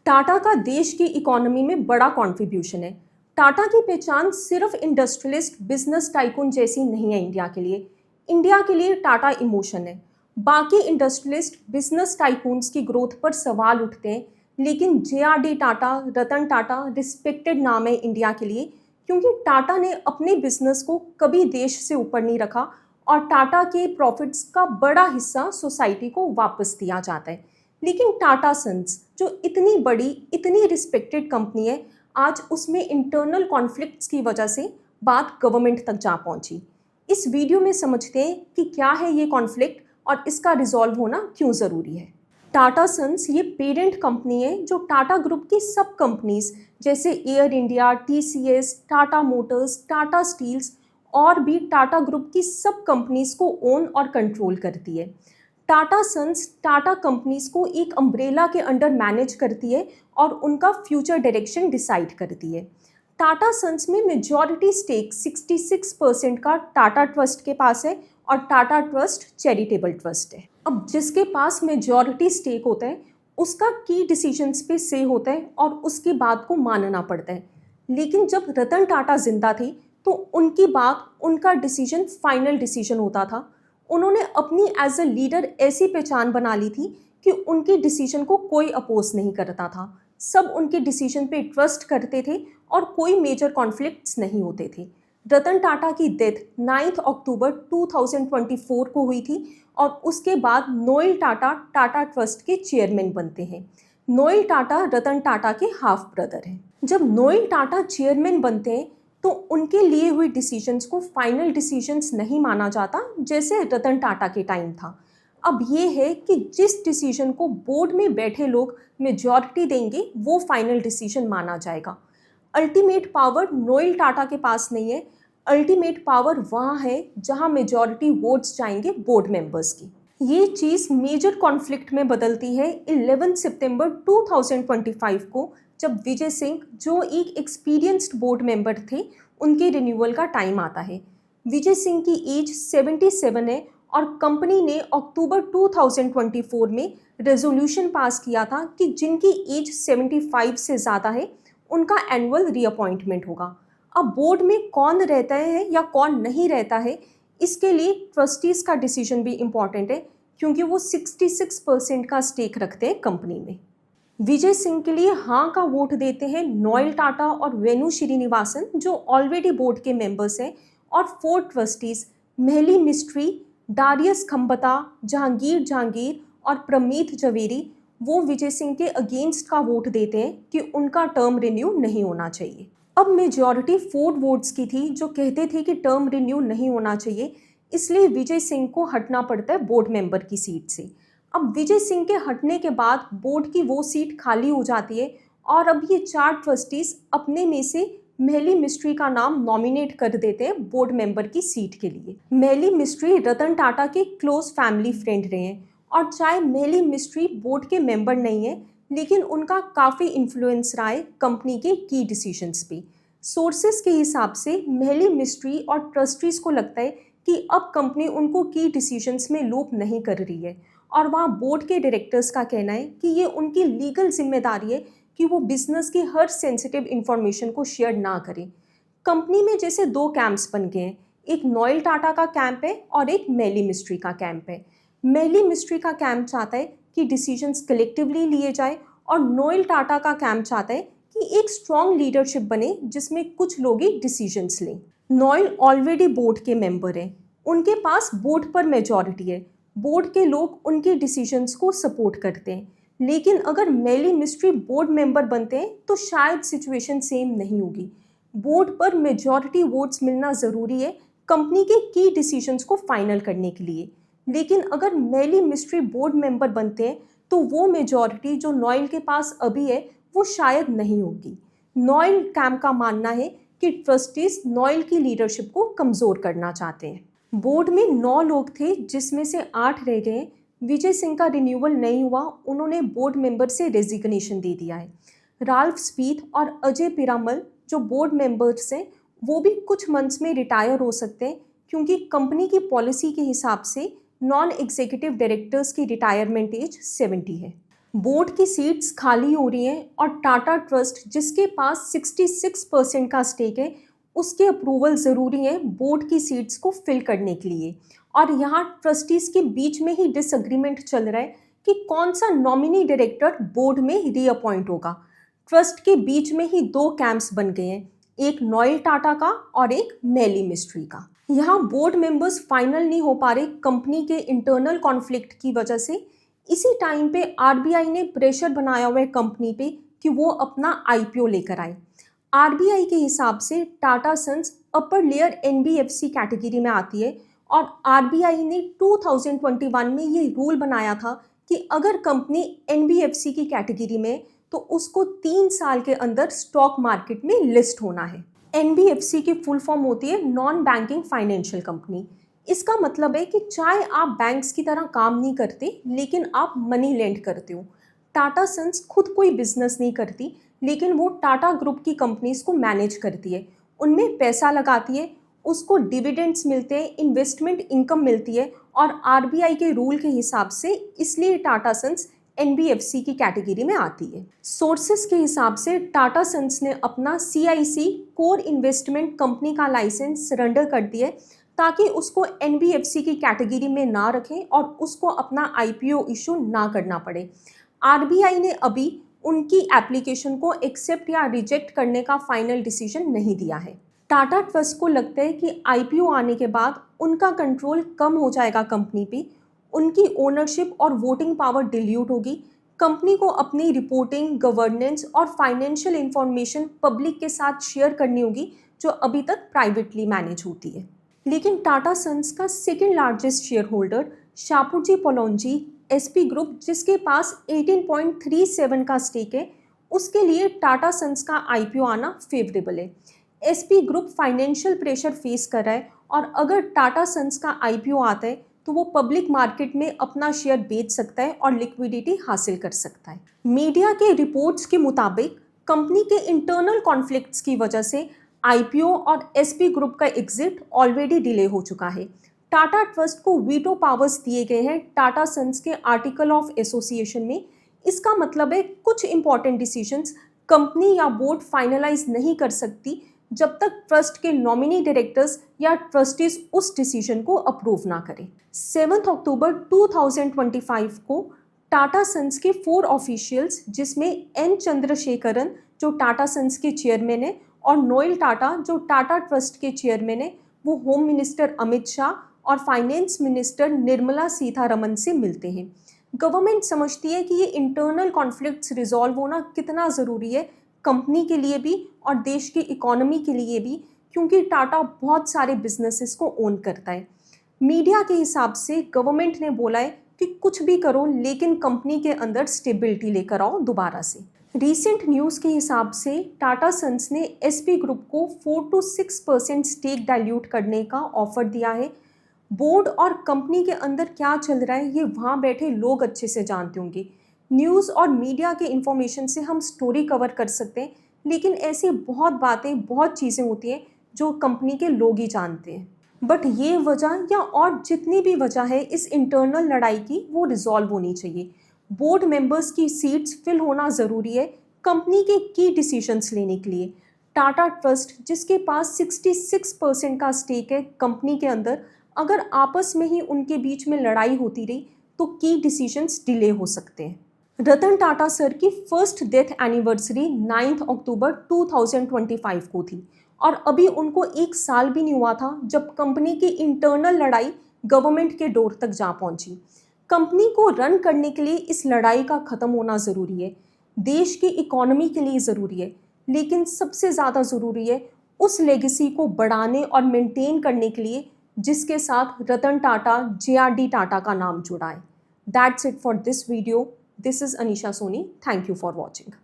टाटा का देश की इकोनॉमी में बड़ा कंट्रीब्यूशन है। टाटा की पहचान सिर्फ इंडस्ट्रियलिस्ट बिजनेस टाइकून जैसी नहीं है। इंडिया के लिए टाटा इमोशन है। बाकी इंडस्ट्रियलिस्ट बिजनेस टाइकून्स की ग्रोथ पर सवाल उठते हैं, लेकिन JRD टाटा, रतन टाटा रिस्पेक्टेड नाम है इंडिया के लिए, क्योंकि टाटा ने अपने बिजनेस को कभी देश से ऊपर नहीं रखा और टाटा के प्रॉफिट्स का बड़ा हिस्सा सोसाइटी को वापस दिया जाता है। लेकिन टाटा सन्स जो इतनी बड़ी, इतनी रिस्पेक्टेड कंपनी है, आज उसमें इंटरनल कॉन्फ्लिक्ट्स की वजह से बात गवर्नमेंट तक जा पहुंची। इस वीडियो में समझते हैं कि क्या है ये कॉन्फ्लिक्ट और इसका रिजॉल्व होना क्यों ज़रूरी है। टाटा सन्स ये पेरेंट कंपनी है जो टाटा ग्रुप की सब कंपनीज जैसे Air India, TCS, Tata Motors, Tata Steels और भी टाटा ग्रुप की सब कंपनीज को ओन और कंट्रोल करती है। टाटा सन्स टाटा कंपनीज को एक अम्ब्रेला के अंडर मैनेज करती है और उनका फ्यूचर डायरेक्शन डिसाइड करती है। टाटा सन्स में मेजॉरिटी स्टेक 66% का टाटा ट्रस्ट के पास है और टाटा ट्रस्ट चैरिटेबल ट्रस्ट है। अब जिसके पास मेजॉरिटी स्टेक होता है उसका की डिसीजंस पे से होता है और उसकी बात को मानना पड़ता है। लेकिन जब रतन टाटा जिंदा थे तो उनकी बात, उनका डिसीजन फाइनल डिसीजन होता था। उन्होंने अपनी एज अ लीडर ऐसी पहचान बना ली थी कि उनके डिसीजन को कोई अपोज नहीं करता था। सब उनके डिसीजन पे ट्रस्ट करते थे और कोई मेजर कॉन्फ्लिक्ट्स नहीं होते थे। रतन टाटा की डेथ 9 अक्टूबर 2024 को हुई थी और उसके बाद नोएल टाटा टाटा ट्रस्ट के चेयरमैन बनते हैं। नोएल टाटा रतन टाटा के हाफ ब्रदर हैं। जब नोएल टाटा चेयरमैन बनते हैं तो उनके लिए हुई डिसीजंस को फाइनल डिसीजंस नहीं माना जाता जैसे रतन टाटा के टाइम था। अब ये है कि जिस डिसीजन को बोर्ड में बैठे लोग मेजॉरिटी देंगे वो फाइनल डिसीजन माना जाएगा। अल्टीमेट पावर नोएल टाटा के पास नहीं है। अल्टीमेट पावर वहाँ है जहाँ मेजॉरिटी वोट्स जाएंगे बोर्ड मेंबर्स की। ये चीज़ मेजर कॉन्फ्लिक्ट में बदलती है 11 सितंबर 2025 को, जब विजय सिंह जो एक एक्सपीरियंस्ड बोर्ड मेंबर थे उनके रिन्यूअल का टाइम आता है। विजय सिंह की एज 77 है और कंपनी ने अक्टूबर 2024 में रेजोल्यूशन पास किया था कि जिनकी एज 75 से ज़्यादा है उनका एनुअल रीअपॉइंटमेंट होगा। अब बोर्ड में कौन रहता है या कौन नहीं रहता है, इसके लिए ट्रस्टीज़ का डिसीजन भी इम्पॉर्टेंट है, क्योंकि वो 66% का स्टेक रखते हैं कंपनी में। विजय सिंह के लिए हाँ का वोट देते हैं नोएल टाटा और वेणु श्रीनिवासन जो ऑलरेडी बोर्ड के मेंबर्स हैं, और 4 ट्रस्टीज़ महली मिस्ट्री, डारियस खम्बता, जहांगीर और प्रमीत जवेरी वो विजय सिंह के अगेंस्ट का वोट देते हैं कि उनका टर्म रिन्यू नहीं होना चाहिए। अब मेजॉरिटी 4 वोट्स की थी जो कहते थे कि टर्म रिन्यू नहीं होना चाहिए, इसलिए विजय सिंह को हटना पड़ता है बोर्ड मेंबर की सीट से। अब विजय सिंह के हटने के बाद बोर्ड की वो सीट खाली हो जाती है और अब ये 4 ट्रस्टीज़ अपने में से महली मिस्ट्री का नाम नॉमिनेट कर देते हैं बोर्ड मेंबर की सीट के लिए। महली मिस्ट्री रतन टाटा के क्लोज फैमिली फ्रेंड रहे हैं और चाहे महली मिस्ट्री बोर्ड के मेंबर नहीं है, लेकिन उनका काफ़ी इन्फ्लुएंस रहा है कंपनी के की डिसीजंस पे। सोर्सेस के हिसाब से महली मिस्ट्री और ट्रस्टीज़ को लगता है कि अब कंपनी उनको की डिसीजंस में लूप नहीं कर रही है और वहाँ बोर्ड के डायरेक्टर्स का कहना है कि ये उनकी लीगल जिम्मेदारी है कि वो बिजनेस की हर सेंसिटिव इंफॉर्मेशन को शेयर ना करें। कंपनी में जैसे 2 कैंप्स बन गए हैं, एक नोएल टाटा का कैंप है और एक महली मिस्ट्री का कैंप है। महली मिस्ट्री का कैंप चाहता है कि डिसीजंस कलेक्टिवली लिए जाए और नोएल टाटा का कैंप चाहता है कि एक स्ट्रॉन्ग लीडरशिप बने जिसमें कुछ लोग ही डिसीजंस लें। नोएल ऑलरेडी बोर्ड के मेंबर हैं, उनके पास बोर्ड पर मेजॉरिटी है, बोर्ड के लोग उनके डिसीजंस को सपोर्ट करते हैं। लेकिन अगर महली मिस्ट्री बोर्ड मेंबर बनते हैं तो शायद सिचुएशन सेम नहीं होगी। बोर्ड पर मेजॉरिटी वोट्स मिलना ज़रूरी है कंपनी के की डिसीजंस को फाइनल करने के लिए। लेकिन अगर महली मिस्ट्री बोर्ड मेंबर बनते हैं तो वो मेजॉरिटी जो नोएल के पास अभी है वो शायद नहीं होगी। नोएल कैंप का मानना है कि ट्रस्टीज नोएल की लीडरशिप को कमज़ोर करना चाहते हैं। बोर्ड में 9 लोग थे जिसमें से 8 रह गए। विजय सिंह का रिन्यूअल नहीं हुआ, उन्होंने बोर्ड मेंबर से रेजिग्नेशन दे दिया है। राल्फ स्पीथ और अजय पिरामल जो बोर्ड मेंबर्स हैं वो भी कुछ मंथ्स में रिटायर हो सकते हैं, क्योंकि कंपनी की पॉलिसी के हिसाब से नॉन एग्जीक्यूटिव डायरेक्टर्स की रिटायरमेंट एज 70 है। बोर्ड की सीट्स खाली हो रही हैं और टाटा ट्रस्ट जिसके पास 66% का स्टेक है उसके अप्रूवल ज़रूरी है बोर्ड की सीट्स को फिल करने के लिए। और यहाँ ट्रस्टीज़ के बीच में ही डिसएग्रीमेंट चल रहा है कि कौन सा नॉमिनी डायरेक्टर बोर्ड में रीअपॉइंट होगा। ट्रस्ट के बीच में ही दो कैंप्स बन गए हैं, एक नोएल टाटा का और एक मेली मिस्ट्री का। यहाँ बोर्ड मेंबर्स फाइनल नहीं हो पा रहे कंपनी के इंटरनल कॉन्फ्लिक्ट की वजह से। इसी टाइम पे आरबीआई ने प्रेशर बनाया हुआ है कंपनी पे कि वो अपना आईपीओ लेकर आए। आरबीआई के हिसाब से Tata Sons upper layer NBFC category में आती है और आरबीआई ने 2021 में ये रूल बनाया था कि अगर कंपनी एनबीएफसी की कैटेगरी में तो उसको 3 साल के अंदर स्टॉक मार्केट में लिस्ट होना है। एनबीएफसी की फुल फॉर्म होती है नॉन बैंकिंग फाइनेंशियल कंपनी। इसका मतलब है कि चाहे आप बैंक्स की तरह काम नहीं करते लेकिन आप मनी लेंड करते हो। टाटा सन्स खुद कोई बिजनेस नहीं करती लेकिन वो टाटा ग्रुप की कंपनीज को मैनेज करती है, उनमें पैसा लगाती है, उसको डिविडेंड्स मिलते हैं, इन्वेस्टमेंट इनकम मिलती है और आरबीआई के रूल के हिसाब से इसलिए टाटा सन्स एनबीएफसी की कैटेगरी में आती है। सोर्सेस के हिसाब से टाटा सन्स ने अपना सीआईसी कोर इन्वेस्टमेंट कंपनी का लाइसेंस सरेंडर कर दिया है ताकि उसको एनबीएफसी की कैटेगरी में ना रखें और उसको अपना आईपीओ इशू ना करना पड़े। आरबीआई ने अभी उनकी एप्लीकेशन को एक्सेप्ट या रिजेक्ट करने का फाइनल डिसीजन नहीं दिया है। टाटा ट्रस्ट को लगता है कि आईपीओ आने के बाद उनका कंट्रोल कम हो जाएगा कंपनी पे, उनकी ओनरशिप और वोटिंग पावर डिल्यूट होगी, कंपनी को अपनी रिपोर्टिंग, गवर्नेंस और फाइनेंशियल इंफॉर्मेशन पब्लिक के साथ शेयर करनी होगी जो अभी तक प्राइवेटली मैनेज होती है। लेकिन टाटा सन्स का second largest share holder Shapoorji Pallonji SP group जिसके पास 18.37 का स्टेक है, उसके लिए टाटा सन्स का आईपीओ आना फेवरेबल है। SP group financial pressure face कर रहा है और अगर टाटा सन्स का आईपीओ आता है तो वो पब्लिक मार्केट में अपना शेयर बेच सकता है और लिक्विडिटी हासिल कर सकता है। मीडिया के रिपोर्ट्स के मुताबिक कंपनी के इंटरनल कॉन्फ्लिक्ट्स की वजह से आईपीओ और एसपी ग्रुप का एग्जिट ऑलरेडी डिले हो चुका है। टाटा ट्रस्ट को वीटो पावर्स दिए गए हैं टाटा सन्स के आर्टिकल ऑफ एसोसिएशन में। इसका मतलब है कुछ इंपॉर्टेंट डिसीजंस कंपनी या बोर्ड फाइनलाइज नहीं कर सकती जब तक ट्रस्ट के नॉमिनी डायरेक्टर्स या ट्रस्टीज उस डिसीजन को अप्रूव ना करें। 7 अक्टूबर 2025 को टाटा सन्स के 4 ऑफिशियल्स जिसमें एन चंद्रशेखरन जो टाटा सन्स के चेयरमैन है और नोएल टाटा जो टाटा ट्रस्ट के चेयरमैन है, वो होम मिनिस्टर अमित शाह और फाइनेंस मिनिस्टर निर्मला सीतारमन से मिलते हैं। गवर्नमेंट समझती है कि ये इंटरनल कॉन्फ्लिक्ट्स रिजॉल्व होना कितना ज़रूरी है कंपनी के लिए भी और देश की इकोनॉमी के लिए भी, क्योंकि टाटा बहुत सारे बिजनेसेस को ओन करता है। मीडिया के हिसाब से गवर्नमेंट ने बोला है कि कुछ भी करो लेकिन कंपनी के अंदर स्टेबिलिटी लेकर आओ दोबारा से। रीसेंट न्यूज़ के हिसाब से टाटा सन्स ने एसपी ग्रुप को 4 to 6% स्टेक डाइल्यूट करने का ऑफर दिया है। बोर्ड और कंपनी के अंदर क्या चल रहा है ये वहाँ बैठे लोग अच्छे से जानते होंगे। न्यूज़ और मीडिया के इन्फॉर्मेशन से हम स्टोरी कवर कर सकते हैं लेकिन ऐसी बहुत बातें, बहुत चीज़ें होती हैं जो कंपनी के लोग ही जानते हैं। बट ये वजह या और जितनी भी वजह है इस इंटरनल लड़ाई की वो रिजॉल्व होनी चाहिए। बोर्ड मेंबर्स की सीट्स फिल होना ज़रूरी है कंपनी के की डिसीजंस लेने के लिए। टाटा ट्रस्ट जिसके पास 66% का स्टेक है कंपनी के अंदर, अगर आपस में ही उनके बीच में लड़ाई होती रही तो की डिसीजंस डिले हो सकते हैं। रतन टाटा सर की फर्स्ट डेथ एनिवर्सरी 9 अक्टूबर 2025 को थी और अभी उनको 1 साल भी नहीं हुआ था जब कंपनी की इंटरनल लड़ाई गवर्नमेंट के डोर तक जा पहुंची। कंपनी को रन करने के लिए इस लड़ाई का ख़त्म होना ज़रूरी है, देश की इकोनॉमी के लिए ज़रूरी है, लेकिन सबसे ज़्यादा ज़रूरी है उस लेगेसी को बढ़ाने और मेंटेन करने के लिए जिसके साथ रतन टाटा, JRD टाटा का नाम जुड़ा है। That's it for this video. This is Anisha Soni. Thank you for watching.